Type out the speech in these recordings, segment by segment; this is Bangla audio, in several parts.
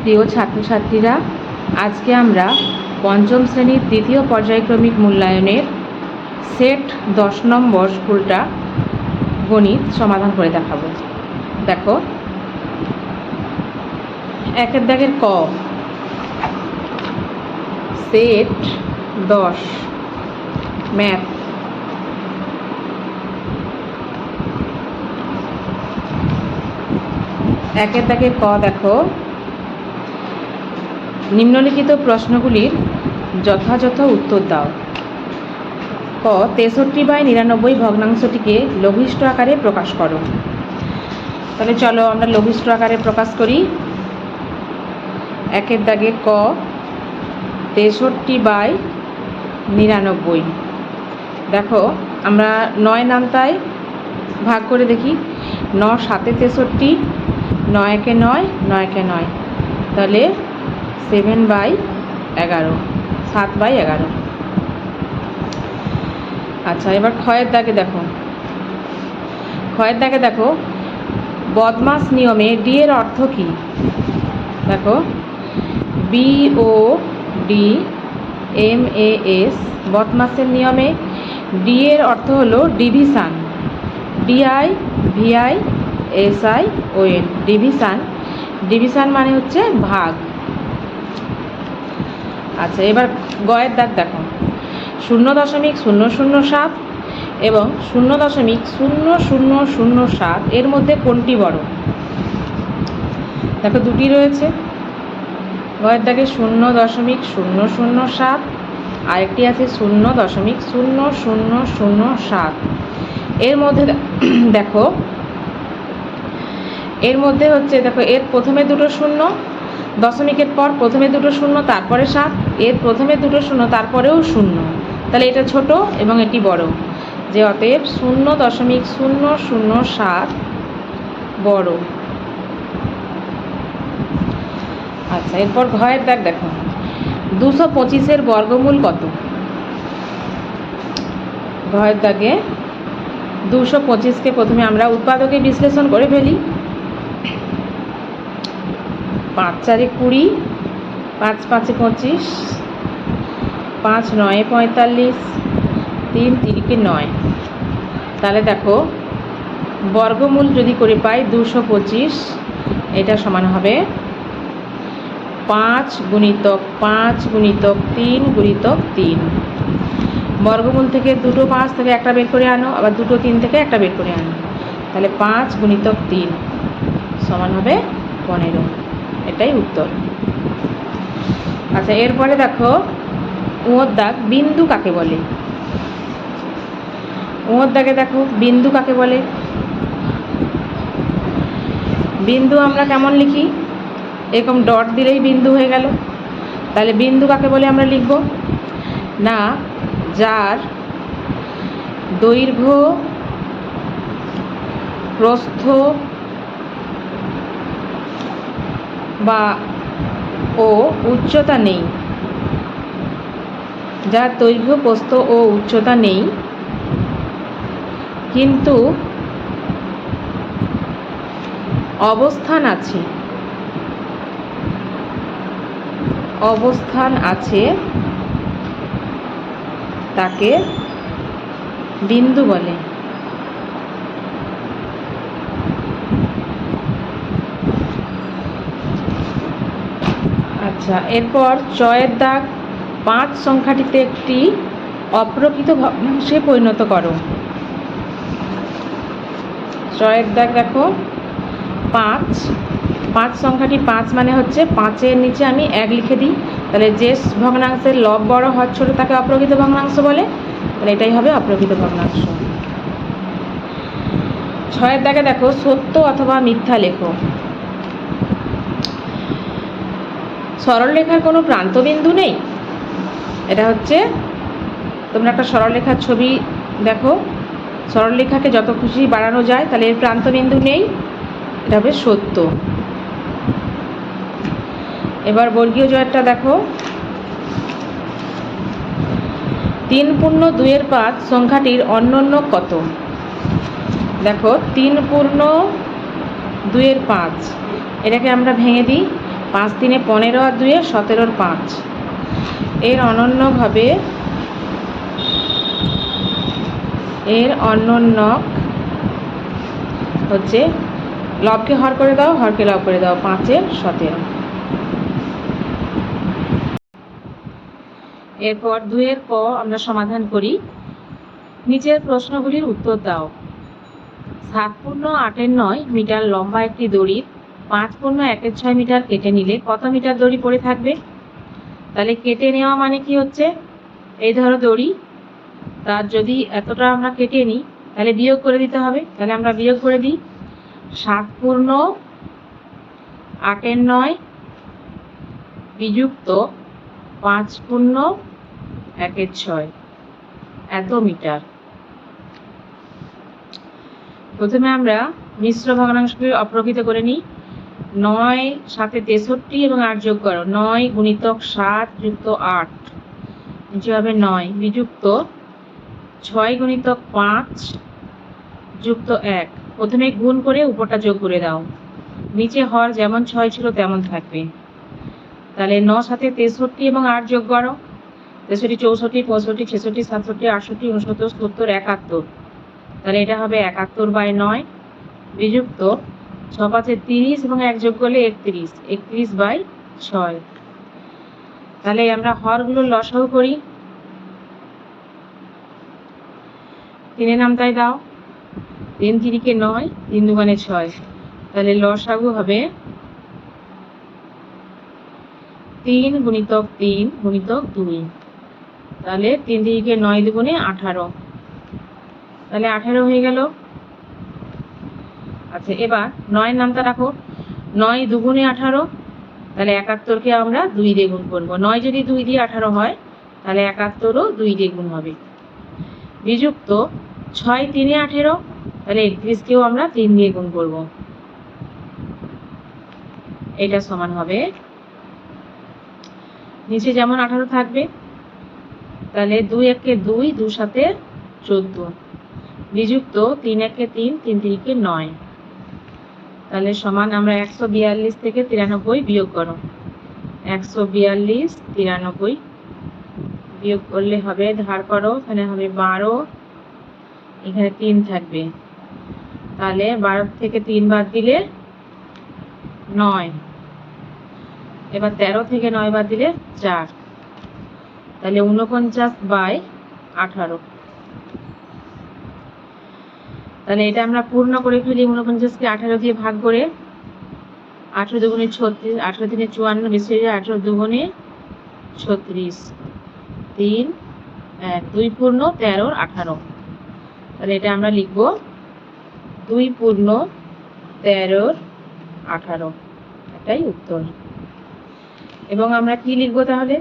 প্রিয় ছাত্রছাত্রীরা, আজকে আমরা পঞ্চম শ্রেণীর দ্বিতীয় পর্যায়ক্রমিক মূল্যায়নের সেট 10 নম্বর স্কুলটা গণিত সমাধান করে দেখাবো। দেখো, একের দাগের ক, সেট 10 ম্যাথ। একের দাগের ক দেখো, নিম্নলিখিত প্রশ্নগুলির যথাযথ উত্তর দাও। ক, 63/99 ভগ্নাংশটিকে লঘিষ্ঠ আকারে প্রকাশ করো। তাহলে চলো আমরা লঘিষ্ঠ আকারে প্রকাশ করি। একের দাগের ক, 63/99। দেখো, আমরা 9 নামতায় ভাগ করে দেখি। 9 7 63, 9 একে 9, 9 একে 9, তাহলে 7/11, 7/11। আচ্ছা, এবার ক্ষয়ের দাগে দেখো। ক্ষয়ের দাগে দেখো, বদমাস নিয়মে ডি এর অর্থ কী? দেখো, BODMAS, বদমাসের নিয়মে ডি এর অর্থ হলো ডিভিশন। DIVISION, division. ডিভিশন মানে হচ্ছে ভাগ। আচ্ছা, এবার গয়ের দাগ দেখো। 0.007 এবং 0.0007 এর মধ্যে কোনটি বড়? দেখো, দুটি রয়েছে। গয়ের দাগে 0.007, আরেকটি আছে 0.0007। এর মধ্যে দেখো, এর মধ্যে হচ্ছে, দেখো, এর প্রথমে দুটো শূন্য, দশমিকের পর প্রথমে দুটো শূন্য, তারপরে 7, এর প্রথমে দুটো শূন্য, তারপরেও শূন্য। তাহলে এটা ছোট এবং এটি বড়, যে অতএব 0.007 বড়। আচ্ছা, এরপর ঘয়ের দাগ দেখো। 225-এর বর্গমূল কত? ঘয়ের দাগে 225-কে প্রথমে আমরা উৎপাদকে বিশ্লেষণ করে ফেলি। 5 4 20, 5 5 25, 5 9 45, 3 3 9। তাহলে দেখো, বর্গমূল যদি করে পাই 225, এটা সমান হবে 5 × 5 × 3 × 3। বর্গমূল থেকে দুটো 5 থেকে একটা বের করে আনো, আবার দুটো 3 থেকে একটা বের করে আনো। তাহলে 5 × 3 সমান হবে 15। এটাই উত্তর। আচ্ছা, এরপরে দেখো, উঁয়োর দাগ, বিন্দু কাকে বলে? উঁয়োর দাগে দেখো, বিন্দু কাকে বলে? বিন্দু আমরা কেমন লিখি? এরকম ডট দিলেই বিন্দু হয়ে গেল। তাহলে বিন্দু কাকে বলে আমরা লিখব? না, যার দৈর্ঘ্য, প্রস্থ বা ও উচ্চতা নেই। যার দৈর্ঘ্য, প্রস্থ ও উচ্চতা নেই, কিন্তু অবস্থান আছে, অবস্থান আছে, তাকে বিন্দু বলে। আচ্ছা, এরপর চয়ের দাগ, 5 সংখ্যাটিতে একটি অপ্রকৃত ভগ্নাংশে পরিণত করো। চয়ের দাগ দেখো, 5 সংখ্যাটি 5 মানে হচ্ছে 5-এর নিচে আমি 1 লিখে দিই। তাহলে যে ভগ্নাংশের লব বড় হর ছোট তাকে অপ্রকৃত ভগ্নাংশ বলে। তাহলে এটাই হবে অপ্রকৃত ভগ্নাংশ। 6-এর দাগে দেখো, সত্য অথবা মিথ্যা লেখো। সরলরেখার কোনো প্রান্তবিন্দু নেই। এটা হচ্ছে, তোমরা একটা সরলরেখার ছবি দেখো, সরলরেখাকে যত খুশি বাড়ানো যায়, তাহলে এর প্রান্তবিন্দু নেই, এটা হবে সত্য। এবার বর্গীয় জয়েরটা দেখো। 3/2 সংখ্যাটির অন্যন্য কত? দেখো, 3/2, এটাকে আমরা ভেঙে দিই। 5 3 15 আর 2 17 5। এর অনন্যক হচ্ছে লবকে হর করে দাও, হরকে লব করে দাও, 5 17। এরপর 2 ক আমরা সমাধান করি। নিচের প্রশ্নগুলির উত্তর দাও। 7 পূর্ণ 8 9 মিটার লম্বা একটি দড়ির 5 পূর্ণ 1 6 মিটার কেটে নিলে কত মিটার দড়ি পড়ে থাকবে? তাহলে কেটে নেওয়া মানে কি হচ্ছে, এই ধরো দড়ি, তার যদি এতটা আমরা কেটে নিই তাহলে বিয়োগ করে দিতে হবে। তাহলে আমরা বিয়োগ করে দিই। 7 পূর্ণ 8 9 বিযুক্ত 5 পূর্ণ 1 6 এত মিটার। প্রথমে আমরা মিশ্র ভগ্নাংশকে অপ্রকৃত করে নিই। 9 সাথে 63 এবং 8 যোগ করো। 9 গুণিতক 7 যুক্ত 8 নিচে হবে 9 বিযুক্ত 6 গুণিতক 5 যুক্ত 1। প্রথমে গুণ করে উপরটা যোগ করে দাও। নিচে হর যেমন 6 ছিল তেমন থাকবে। তাহলে 9 সাথে 63 এবং 8 যোগ করো। 63 64 65 66 67 68 69 70 71। তাহলে এটা হবে 71/9 বিযুক্ত 6 5 30 এবং 1 যোগ করলে 31 31/6। তাহলে আমরা হরগুলোর লসাগু করি। 3 নামতায় দাও। 3 3 9 3 2 6। তাহলে লসাগু হবে 3 গুণিতক 3 গুণিতক 2। তাহলে 3 3 9 2 18। তাহলে 18 হয়ে গেল। আচ্ছা, এবার 9 নামটা রাখো। 9 2 18। তাহলে 71কে আমরা 2 দিয়ে গুণ করবো। 9 যদি 2 দিয়ে 18 হয় তাহলে 71ও 2 দিয়ে গুণ হবে বিযুক্ত 6 3 18। তাহলে 31কেও আমরা 3 দিয়ে গুণ করব। এটা সমান হবে, নিচে যেমন 18 থাকবে, তাহলে 2 1 2 2 সাথে 14 বিযুক্ত 3 1 3 3 3 9। তাহলে সমান আমরা 142 থেকে 93 বিয়োগ করো। 142 93 বিয়োগ করলে হবে, ধার করো, এখানে হবে 12, এখানে 3 থাকবে। তাহলে 12 থেকে 3 বাদ দিলে 9। এবার 13 থেকে 9 বাদ দিলে 4। তাহলে 49/18। তাহলে এটা আমরা পূর্ণ করে ফেলি। 49কে 18 দিয়ে ভাগ করে। 18 2 36, 18 3 54, বেশি 18 2 36, 3 1 2 পূর্ণ 13 18। তাহলে এটা আমরা লিখব 2 পূর্ণ 13 18। এটাই উত্তর। এবং আমরা কি লিখব তাহলে,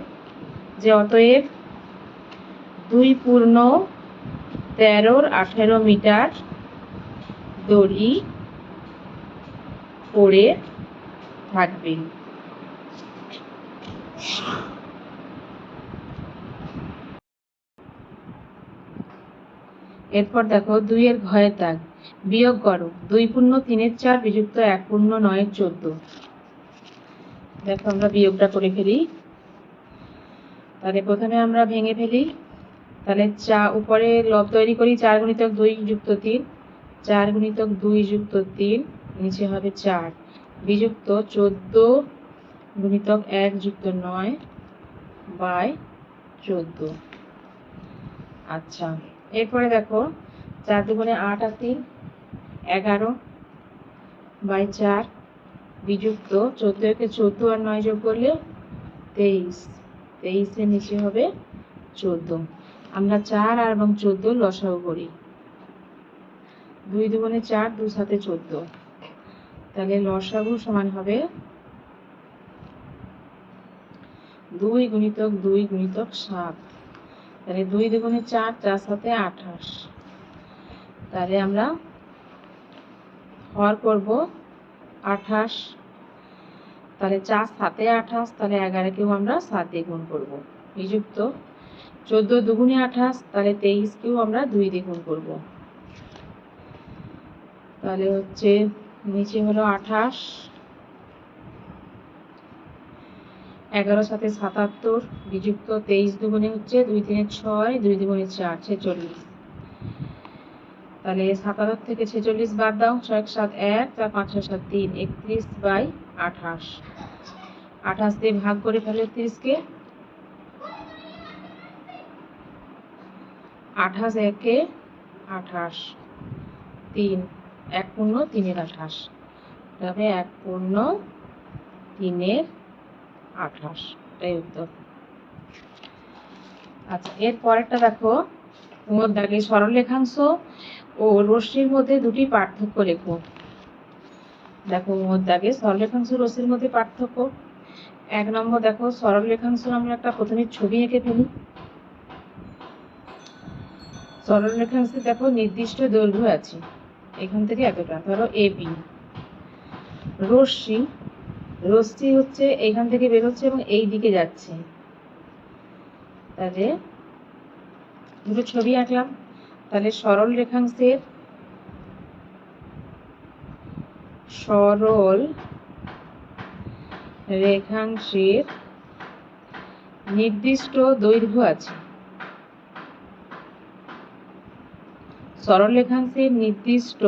যে অতএব 2 পূর্ণ 13 18 মিটার দড়ি পড়ে থাকবে। এরপর দেখো 2 এর ঘয়ের দাগ, বিয়োগ করো। 2 পূর্ণ 3 4 বিযুক্ত 1 পূর্ণ 9 14। দেখো আমরা বিয়োগটা করে ফেলি। তাহলে প্রথমে আমরা ভেঙে ফেলি। তাহলে উপরে লব তৈরি করি। 4 গুণিতক 2 যুক্ত 3, 4 গুণিতক 2 যুক্ত 3, নিচে হবে 4 বিযুক্ত 14 গুণিতক 1 যুক্ত 9/14। আচ্ছা, এরপরে দেখো 4 2 8 আর 3 11/4 বিযুক্ত 14কে 14 আর 9 যোগ করলে 23, 23 এর নিচে হবে 14। আমরা 4 আর এবং 14 লসাগু করি। 2 2 4 2 সাথে 14। তাহলে লসাগু সমান হবে 2 গুণিতক 2 গুণিতক 7। তাহলে 2 2 4 4 সাথে 28। তাহলে আমরা হর করব 28। তাহলে 4 সাথে 28, তাহলে 11কেও আমরা 7 দিয়ে গুণ করব বিযুক্ত 14 2 28। তাহলে 23কেও আমরা 2 দিয়ে গুণ করব। তাহলে হচ্ছে নিচে হলো 28 11 7 77 বিযুক্ত 23 দুগুণে হচ্ছে 2 3 6 2 দুগুণে 4 46। তাহলে 77 থেকে 46 বাদ দাও, 6 7 1 4 5 6 7 3 31/28। 28 দিয়ে ভাগ করে ফেলে 30 কে, 28 একে 28, 3 1 পূর্ণ 3 28, তবে 1 পূর্ণ 3 28, এটাই উত্তর। আচ্ছা, এর পরেরটা দেখো, তোমার দাগে সরলরেখাংশ ও রশ্মির মধ্যে দুটি পার্থক্য লেখো। দেখো মোট দাগে সরলরেখাংশ রশ্মির মধ্যে পার্থক্য। 1 নম্বর দেখো, সরলরেখাংশ আমরা একটা প্রথমে ছবি এঁকে ফেলি। সরলরেখাংশে দেখো নির্দিষ্ট দৈর্ঘ্য আছে, এখান থেকে এতটা, ধরো এবি। রশ্মি হচ্ছে এখান থেকে বের হচ্ছে এবং এই দিকে যাচ্ছে। তাহলে দুটো ছবি আঁকলাম। তাহলে সরল রেখাংশের নির্দিষ্ট দৈর্ঘ্য আছে। সরল রেখাংশের নির্দিষ্ট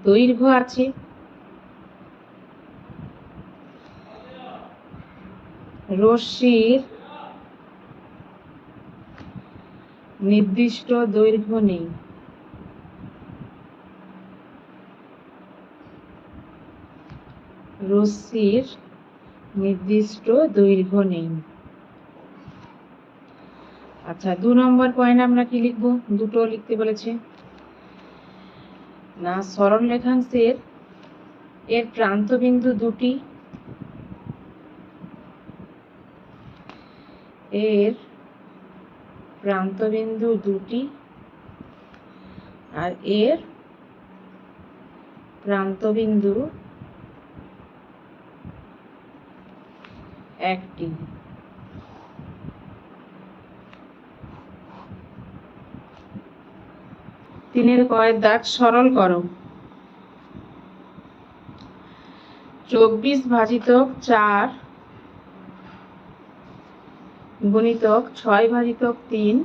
দৈর্ঘ্য আছে। রশ্মির নির্দিষ্ট দৈর্ঘ্য নেই। রশ্মির নির্দিষ্ট দৈর্ঘ্য নেই। আচ্ছা, 2 নম্বর পয়েন্ট আমরা কি লিখবো? দুটো লিখতে বলেছে না। সরল রেখাংশের এর প্রান্তবিন্দু দুটি, এর প্রান্তবিন্দু দুটি আর এর প্রান্তবিন্দু একটি। তিনের কয়ের দাগ সরল করো। 24/4 গুণিতক 6/3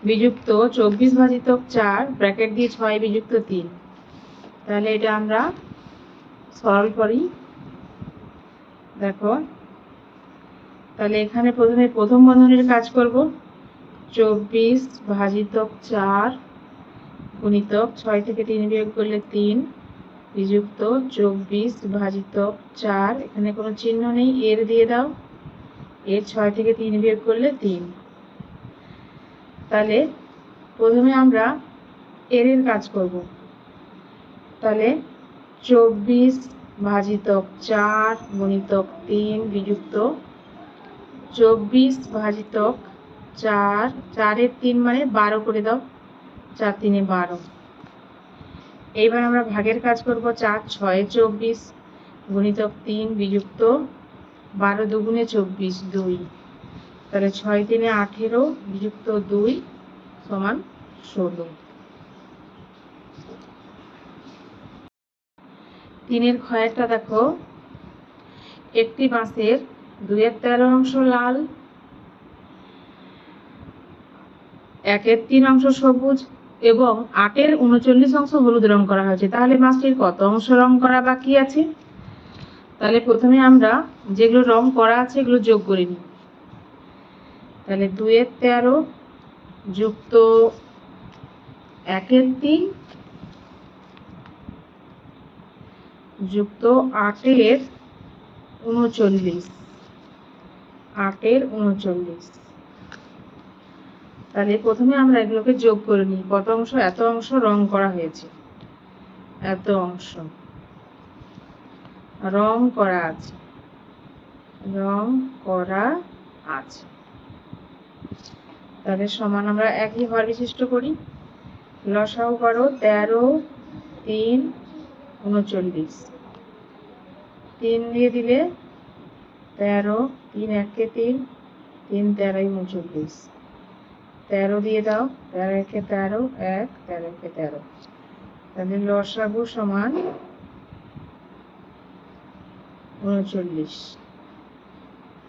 বিযুক্ত 24/4 ব্র্যাকেট দিয়ে 6 বিযুক্ত 3। তাহলে এটা আমরা সরল করি। দেখো, তাহলে এখানে প্রথমে প্রথম বন্ধনীর কাজ করব। 24/4 গুণিতক 6 থেকে 3 বিয়োগ করলে 3 বিযুক্ত 24/4, এখানে কোনো চিহ্ন নেই, এর দিয়ে দাও। এর 6 থেকে 3 বিয়োগ করলে 3। তাহলে প্রথমে আমরা এর কাজ করব। তাহলে 24/4 গুণিতক 3 বিযুক্ত 24/4, 4-এর 3 মানে 12 করে দাও, 4 3 12। এইবার আমরা ভাগের কাজ করব। 4 6 24 গুণিতক 3 বিযুক্ত 12 দুগুণে 24 2। তাহলে 6 3 18 বিযুক্ত 2 সমান 16। 3-এর ক্ষয়েরটা দেখো, একটি বাঁশের 2/13 অংশ লাল, 1/3 অংশ সবুজ এবং 8-এর 39 অংশ হলুদ রং করা হয়েছে। তাহলে বাঁশটির কত অংশ রং করা বাকি আছে? তাহলে প্রথমে আমরা যেগুলো রং করা আছে এগুলো যোগ করে নিই। তাহলে 2/13 যুক্ত 1/3 যুক্ত 8-এর 39, 8-এর 39। তাহলে প্রথমে আমরা এগুলোকে যোগ করে নিই। কত অংশ? এত অংশ রং করা হয়েছে, এত অংশ রং করা আছে, রং করা আছে। তাহলে সমান আমরা একই হর বিশিষ্ট করি। লসাগু করো। 13 3 39, 3 দিয়ে দিলে 13, 3 1 3, 3 13 39, 13 দিয়ে দাও, 13 1 13, 1 13 1 13। তাহলে লসাগু সমান 39,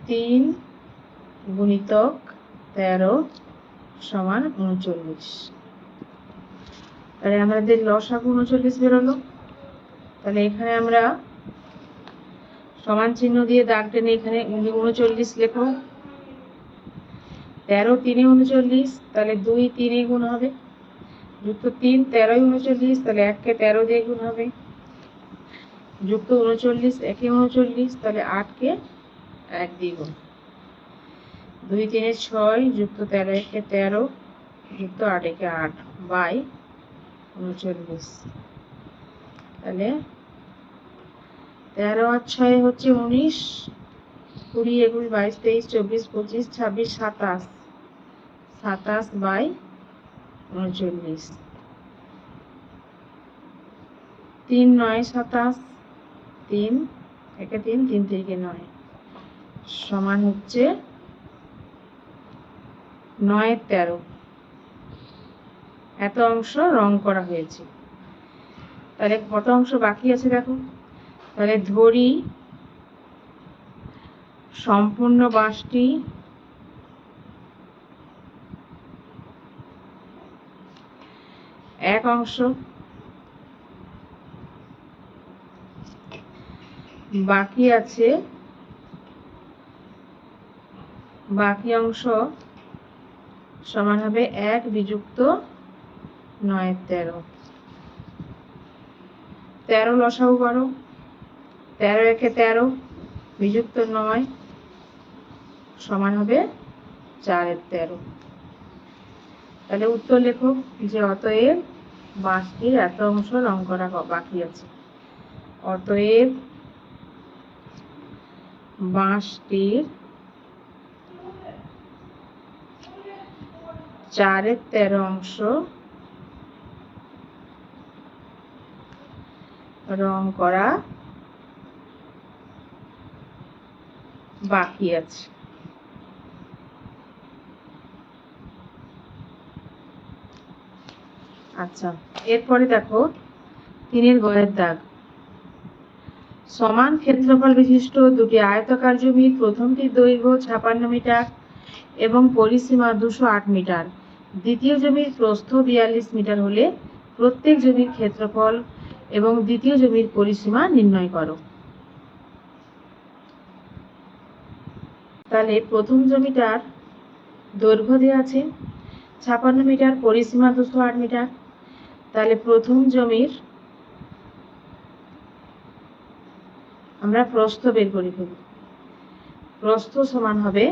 3 গুণিতক 13 সমান 39। তাহলে আমাদের লসাগু 39 বেরোলো। তাহলে এখানে আমরা সমান চিহ্ন দিয়ে দাগ টেনে এখানে 39 লেখো। 13 3 39, তাহলে 2 3 গুণ হবে, যুক্ত 3 13 39, তাহলে 1 কে 13 দিয়ে গুণ হবে, যুক্ত 39 1 39, তাহলে 8 কে 1 দিয়ে গুণ, 2 3 6, যুক্ত 13 1 13, যুক্ত 8 1 8 বাই 39। তাহলে 13 আর 6 হচ্ছে 19, 20 21 22 23 24 25 26 27, 27 বাই 39, 3 9 27, 3 1 3 3 3 9 সমান হচ্ছে 9 13। এত অংশ রং করা হয়েছে। তাহলে কত অংশ বাকি আছে দেখো। তাহলে ধরি সম্পূর্ণ বাঁশটি এক অংশ, বাকি আছে বাকি অংশ সমান হবে 1 বিযুক্ত 9 13। 13 লসাগু করো, 13 1 13 বিযুক্ত 9 সমান হবে 4 13। তাহলে উত্তর লেখো যে অতএব বাঁশটির এত অংশ রং করা বাকি আছে। অতএব বাঁশটির 4 13 অংশ রং করা বাকি আছে। আচ্ছা, এরপরে দেখো 3 গয়ের দাগ। সমান ক্ষেত্রফল বিশিষ্ট দুটি আয়তাকার জমির প্রথমটির দৈর্ঘ্য 56 মিটার এবং পরিসীমা 208 মিটার, দ্বিতীয় জমির প্রস্থ 42 মিটার হলে প্রত্যেক জমির ক্ষেত্রফল এবং দ্বিতীয় জমির পরিসীমা নির্ণয় করো। তাহলে প্রথম জমিটার দৈর্ঘ্য দেওয়া আছে 56 মিটার, পরিসীমা 208 মিটার। তাহলে প্রথম জমির আমরা প্রস্থ বের করে ফেলি। প্রস্থ সমান হবে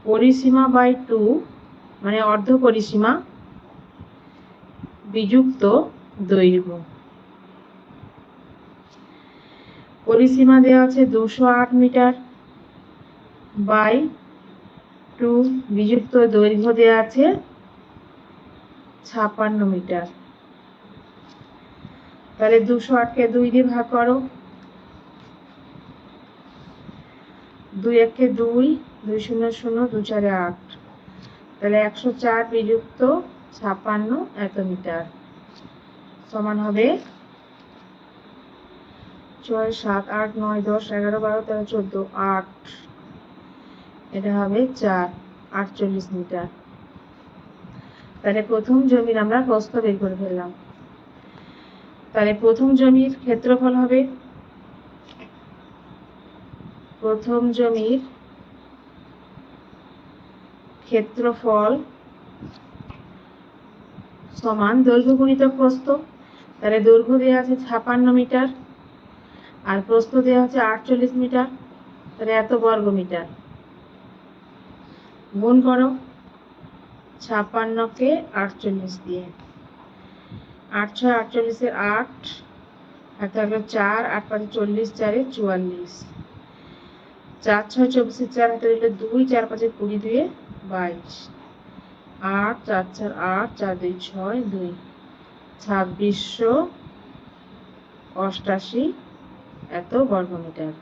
পরিসীমা বাই 2, মানে অর্ধ পরিসীমা বিযুক্ত দৈর্ঘ্য। পরিসীমা দেওয়া আছে 208 মিটার বাই 2 বিযুক্ত দৈর্ঘ্য দেওয়া আছে 56 মিটার। তাহলে 208 কে 2 দিয়ে ভাগ করো, 2 1 কে 2, 2 0 0, 2 4 8, তাহলে 104 বিযুক্ত 56 এত মিটার সমান হবে 6 7 8 9 10 11 12 13 14 8, এটা হবে 4 48 মিটার। তাহলে প্রথম জমির আমরা প্রস্থ বের করে ফেললাম। তাহলে প্রথম জমির ক্ষেত্রফল হবে, প্রথম জমির ক্ষেত্রফল সমান দৈর্ঘ্য গুণিতক প্রস্থ। তাহলে দৈর্ঘ্য দেওয়া আছে 56 মিটার আর প্রস্থ দেওয়া আছে 48 মিটার, তাহলে এত বর্গ মিটার। গুণ করো 56 কে 48 দিয়ে, 8 6 48 এর 8, হাতে হলো 4, 8 5 40, 4 44, 4 6 24 4, হাতে হলো 2, 4 5 20, 2 22, 8 4 4 8, 4 2 6 2, 2688 এত বর্গ মিটার।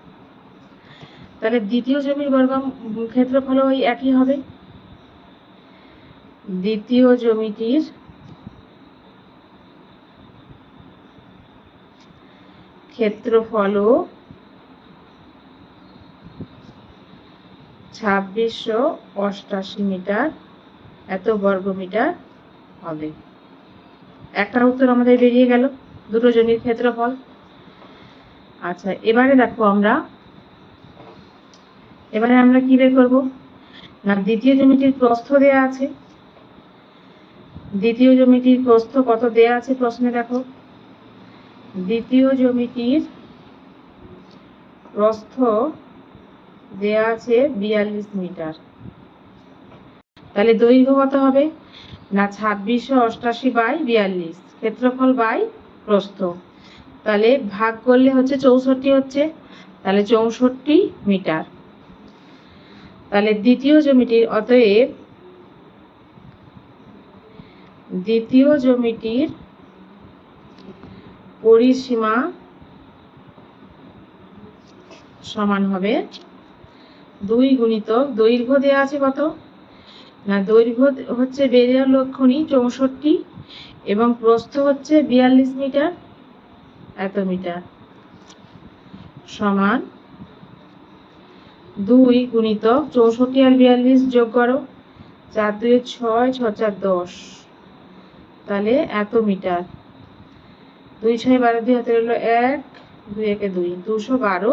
তাহলে দ্বিতীয় জমির বর্গ ক্ষেত্রফল ওই একই হবে। দ্বিতীয় জমিটির ক্ষেত্রফলও 2688 মিটার এত বর্গমিটার হবে। একটা উত্তর আমাদের বেরিয়ে গেল, দুটো জমির ক্ষেত্রফল। আচ্ছা, এবারে দেখো আমরা কি বের করব না, দ্বিতীয় জমিটির প্রস্থ দেয়া আছে। দ্বিতীয় জমিটির প্রস্থ কত দেয়া আছে প্রশ্নে দেখো, দ্বিতীয় জমিটির প্রস্থ দেয়া আছে 42 মিটার। তাহলে দৈর্ঘ্য কত হবে না 2688 বাই 42, ক্ষেত্রফল বাই প্রস্থ। তাহলে ভাগ করলে হচ্ছে 64 হচ্ছে, তাহলে 64 মিটার। তাহলে দ্বিতীয় জমিটির, অতএব দ্বিতীয় জমিটির পরিসীমা সমান হবে 2 গুণিতক দৈর্ঘ্য দেওয়া আছে কত না, দৈর্ঘ্য হচ্ছে বেরিয়ার লক্ষণী 64 এবং প্রস্থ হচ্ছে 42 মিটার এত মিটার, সমান 2 গুণিতক 64 আর 42 যোগ করো, 4 2 6, 6 4 10, তাহলে এত মিটার। 2 6 12 2 হাতে রইল 1, 2 1 2, 212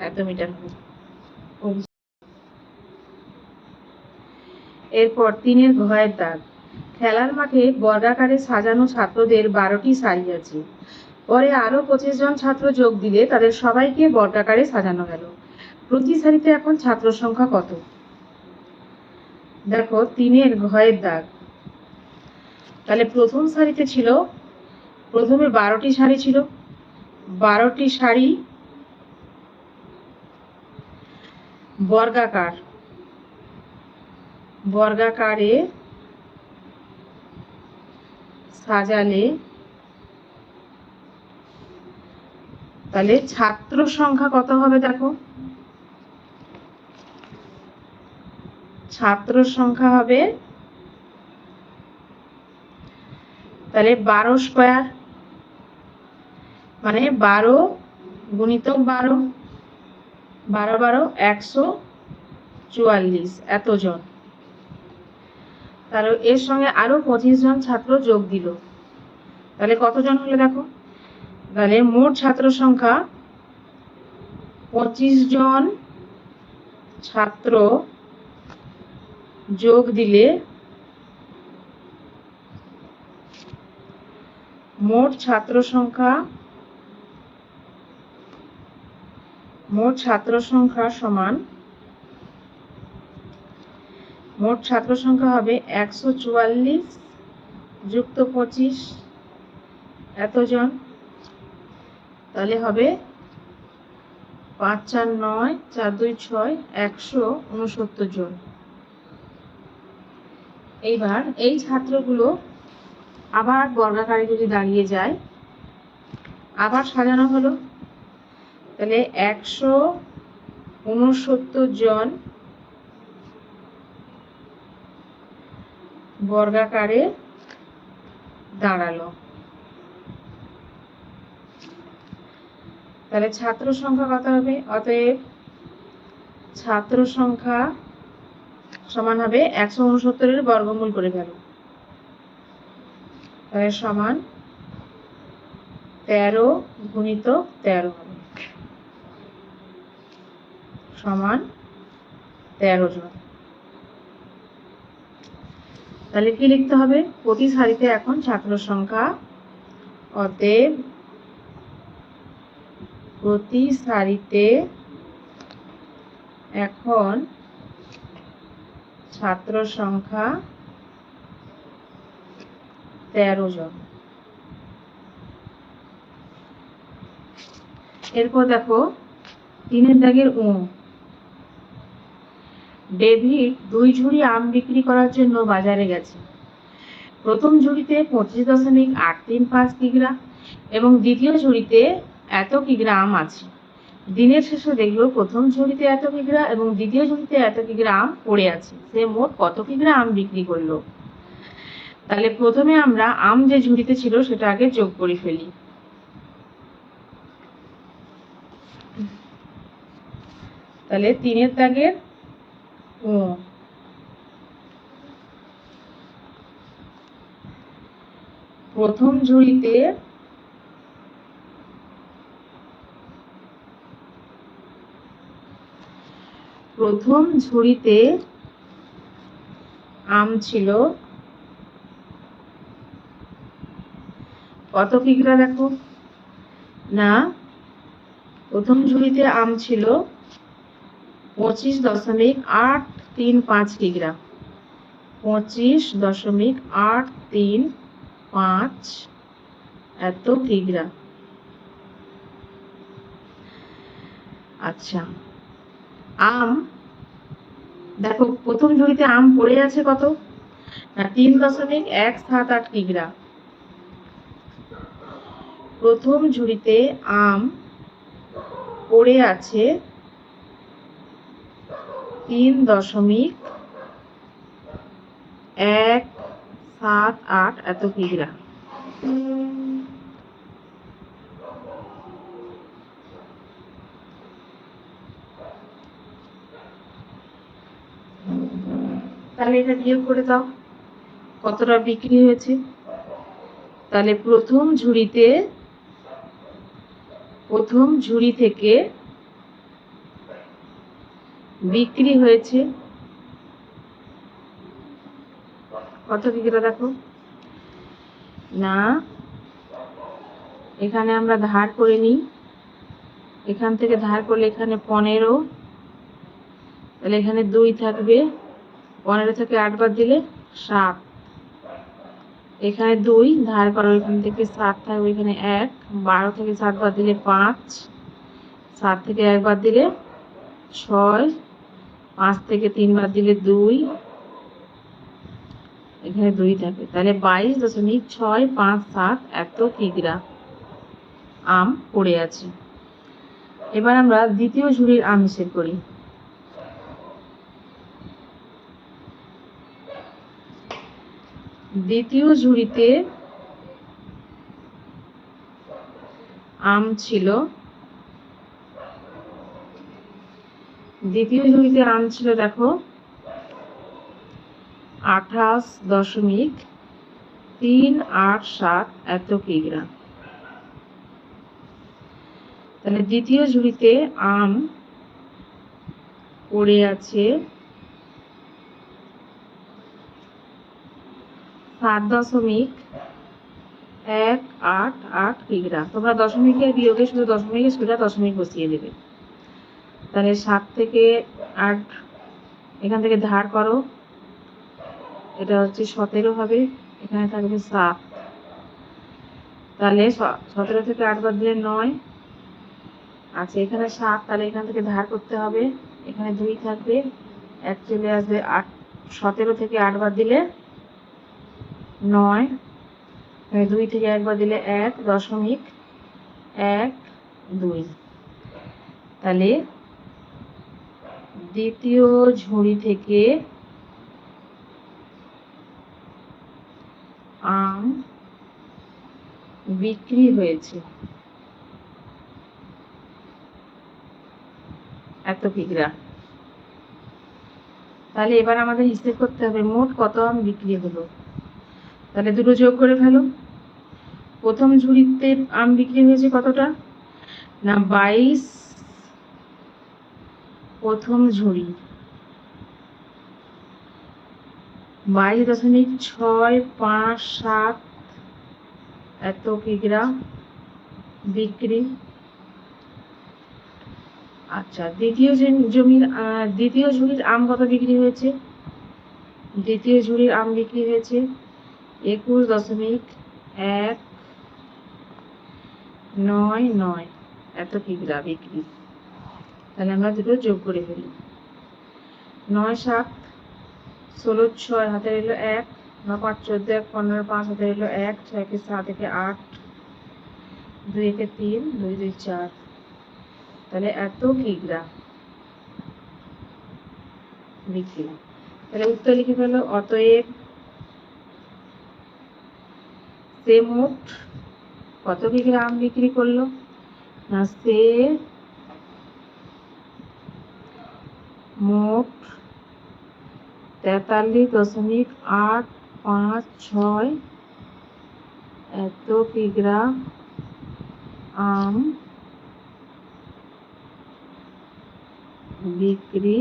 এত মিটার হবে। এরপর 3-এর ঘয়ের দাগ, খেলার মাঠে বর্গাকারে সাজানো ছাত্রদের 12টি সারি আছে। পরে আরো 25 জন ছাত্র যোগ দিলে তাদের সবাইকে বর্গাকারে সাজানো গেল। প্রতি সারিতে এখন ছাত্র সংখ্যা কত? দেখো 3-এর ঘয়ের দাগ, তাহলে প্রথম সারিতে ছিল, প্রথমে 12টি সারি ছিল, 12টি সারি বর্গাকারে সাজালে তাহলে ছাত্র সংখ্যা কত হবে দেখো, ছাত্র সংখ্যা হবে তাহলে 12 স্কয়ার, মানে 12 গুণিতক 12, 12 12 144 এত জন। তাহলে এর সঙ্গে আরো 25 জন ছাত্র যোগ দিল, তাহলে কতজন হলো দেখো, তাহলে মোট ছাত্র সংখ্যা 25 জন ছাত্র যোগ দিলে মোট ছাত্র সংখ্যা সমান, মোট ছাত্র সংখ্যা হবে 144 যুক্ত 25 এতজন, তাহলে হবে 5 4 9, 4 2 6, 169 জন। এইবার এই ছাত্রগুলো আবার বর্গাকারে যদি দাঁড়িয়ে যায়, আবার সাজানো হলো, তাহলে 169 জন বর্গাকারে দাঁড়ালো। তাহলে ছাত্র সংখ্যা কত হবে, অতএব ছাত্র সংখ্যা সমান হবে 169-এর বর্গমূল করে ফেলো, তাহলে সমান 13 গুণিতক 13 হবে, সমান 13 জন। তাহলে কি লিখতে হবে, প্রতি সারিতে এখন ছাত্র সংখ্যা, অতএব প্রতি সারিতে এখন ছাত্র সংখ্যা 13 জন। এরপর দেখো 3-এর দাগের উ, ডেভিড 2 ঝুড়ি আম বিক্রি করার জন্য বাজারে গেছে। প্রথম ঝুড়িতে 25.835 কিগ্রা এবং দ্বিতীয় ঝুড়িতে এত কিগ্রা আম আছে। দিনের শেষে দেখলো প্রথম ঝুড়িতে এত কিগ্রা এবং দ্বিতীয় ঝুড়িতে এত কিগ্রা আম পড়ে আছে। সে মোট কত কিগ্রা আম বিক্রি করলো? তাহলে প্রথমে আমরা আম যে ঝুড়িতে ছিল সেটা আগে যোগ করে ফেলি। তাহলে 3-এর দাগের ও প্রথম ঝুড়িতে আম ছিল কত কিগ্রা? দেখো না, প্রথম ঝুড়িতে আম ছিল 25.835 কিগ্রা। 25.835 এত কিগ্রা। আচ্ছা, আম দেখো প্রথম ঝুড়িতে আম পড়ে আছে কত না 3.178 কিগ্রা। প্রথম ঝুড়িতে আম পড়ে আছে 3.178 এত কিগ্রা। তাহলে এটা বিয়োগ করে দাও কতটা বিক্রি হয়েছে। তাহলে প্রথম ঝুড়ি থেকে বিক্রি হয়েছে কত কিগ্রা? দেখো না, এখানে আমরা ধার করে নিই, এখান থেকে ধার করলে এখানে 15, তাহলে এখানে 2 থাকবে, 15 থেকে 8 বাদ দিলে 7, এখানে 2 ধার করো, এখান থেকে 7 থাকবে, এখানে 1, 12 থেকে 7 বাদ দিলে 5, 7 থেকে 1 বাদ দিলে 6, 5 থেকে 3 বাদ দিলে 2, এখানে 2 থাকবে, তাহলে 22.657 এত কিগ্রা আম পড়ে আছে। এবার আমরা দ্বিতীয় ঝুড়ির আম হিসেব করি। দ্বিতীয় ঝুড়িতে আম ছিল 28.387 এত কিগ্রা। তাহলে দ্বিতীয় ঝুড়িতে আম পড়ে আছে 7.188 কিগ্রা। তোমরা দশমিকের বিয়োগে শুধু দশমিকের সোজা দশমিক বসিয়ে দেবে। তাহলে 7 থেকে 8 এখান থেকে ধার করো, এটা হচ্ছে 17 হবে, এখানে থাকবে 7, তাহলে 17 থেকে 8 বাদ দিলে 9, আচ্ছা এখানে 7, তাহলে এখান থেকে ধার করতে হবে, এখানে 2 থাকবে, 1 চলে আসবে, 8 17 থেকে 8 বাদ দিলে 9, 2 থেকে 1 বাদ দিলে 1.12, তাহলে দ্বিতীয় ঝুড়ি থেকে আম বিক্রি হয়েছে এত কিগ্রা। তাহলে এবার আমাদের হিসেব করতে হবে মোট কত আম বিক্রি হলো। তাহলে দুটো যোগ করে ফেলো। প্রথম ঝুড়িতে আম বিক্রি হয়েছে কতটা না 22, প্রথম ঝুড়ি 22.657 এত কিগ্রা বিক্রি। আচ্ছা দ্বিতীয় ঝুড়ির আম কত বিক্রি হয়েছে? দ্বিতীয় ঝুড়ির আম বিক্রি হয়েছে 21.199 এত কিগ্রা বিক্রি। তাহলে আমরা দুটো যোগ করে ফেলি। 9 7 16 6 হাতে রইল 1, 9 5 14 1 15 5 হাতে রইল 1, 6 কে 7 থেকে 8, 2 কে 3, 2 2 4, তাহলে এত কিগ্রা বিক্রি। তাহলে উত্তর লিখে ফেলো। অতএব সে মোট কত কিগ্রা আম বিক্রি করলো না সে মোট 43.856 এত কিগ্রা আম বিক্রি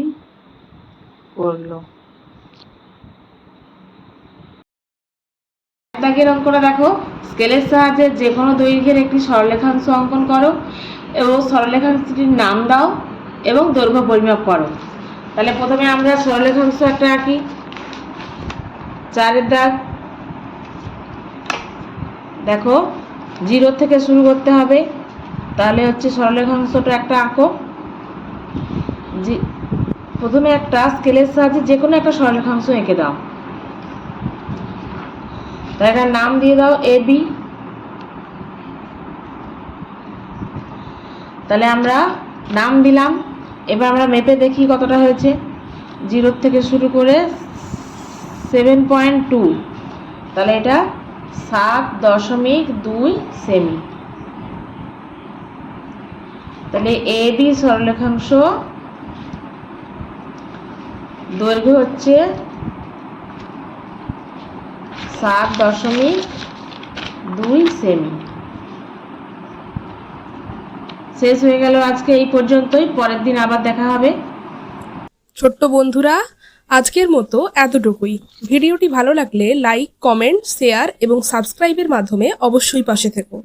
করলো। দাগের অঙ্কটা দেখো, স্কেলের সাহায্যে যে কোনো দৈর্ঘ্যের একটি সরলরেখাংশ অঙ্কন করো এবং সরলরেখাংশটির নাম দাও এবং দৈর্ঘ্য পরিমাপ করো। তাহলে প্রথমে আমরা সরলরেখাংশ একটা আঁকি। 4 দাগ, দেখো 0 থেকে শুরু করতে হবে। তাহলে হচ্ছে সরলরেখাংশটা একটা আঁকো। প্রথমে একটা স্কেলের সাহায্যে যে কোনো একটা সরলরেখাংশ এঁকে দাও। তাই এটার নাম দিয়ে দাও এ বি। তাহলে আমরা নাম দিলাম। এবার আমরা মেপে দেখি কতটা হয়েছে। 0 থেকে শুরু করে 7.2, তাহলে এটা 7.2 সেমি। তাহলে এ বি সরলরেখাংশ দৈর্ঘ্য হচ্ছে 7.2 সেমি। শেষ হয়ে গেল আজকে এই পর্যন্তই, পরের দিন আবার দেখা হবে। ছোট্ট বন্ধুরা, আজকের মতো এতটুকুই। ভিডিওটি ভালো লাগলে লাইক, কমেন্ট, শেয়ার এবং সাবস্ক্রাইবের মাধ্যমে অবশ্যই পাশে থেকো।